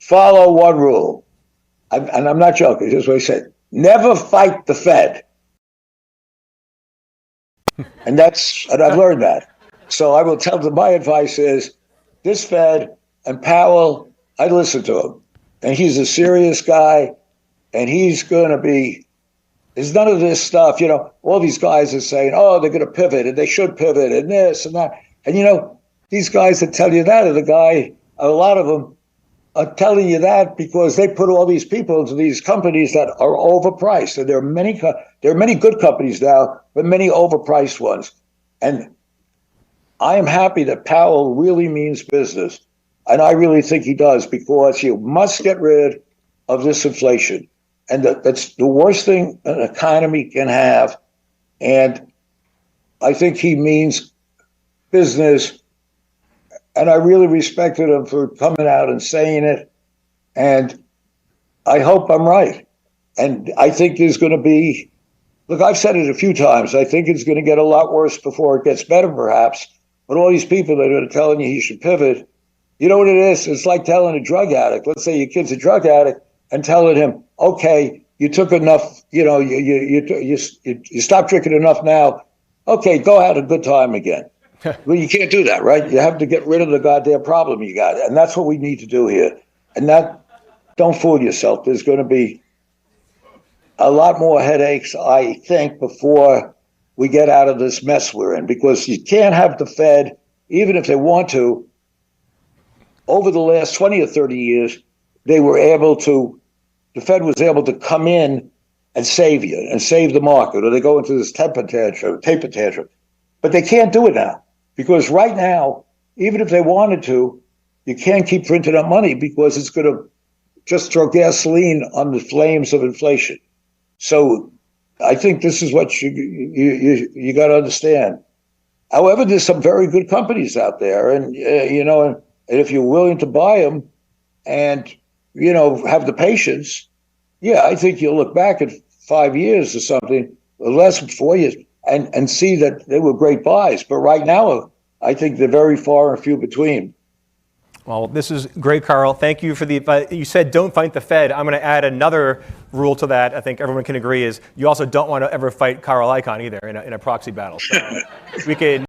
follow one rule. And I'm not joking. This is what he said. Never fight the Fed. And I've learned that. So I will tell them, my advice is this Fed and Powell, I listen to him. And he's a serious guy. And he's going to be, there's none of this stuff, all these guys are saying, oh, they're going to pivot and they should pivot and this and that. And, these guys that tell you that a lot of them are telling you that because they put all these people into these companies that are overpriced. And there are many good companies now, but many overpriced ones. And I am happy that Powell really means business. And I really think he does, because you must get rid of this inflation. And that's the worst thing an economy can have. And I think he means business. And I really respected him for coming out and saying it. And I hope I'm right. And I think there's going to be, look, I've said it a few times. I think it's going to get a lot worse before it gets better, perhaps. But all these people that are telling you he should pivot, you know what it is? It's like telling a drug addict. Let's say your kid's a drug addict and telling him, okay, you took enough, you stopped drinking enough now. Okay, go have a good time again. Well, you can't do that, right? You have to get rid of the goddamn problem you got. And that's what we need to do here. And don't fool yourself. There's going to be a lot more headaches, I think, before we get out of this mess we're in. Because you can't have the Fed, even if they want to, over the last 20 or 30 years, the Fed was able to come in and save you and save the market, or they go into this taper tantrum. But they can't do it now. Because right now, even if they wanted to, you can't keep printing up money because it's going to just throw gasoline on the flames of inflation. So I think this is what you got to understand. However, there's some very good companies out there, and and if you're willing to buy them, and have the patience, I think you'll look back at 5 years or something, or less than 4 years, and see that they were great buys. But right now, I think they're very far and few between. Well, this is great, Carl. Thank you for the advice. You said don't fight the Fed. I'm going to add another rule to that. I think everyone can agree is you also don't want to ever fight Carl Icahn either in a proxy battle. So we can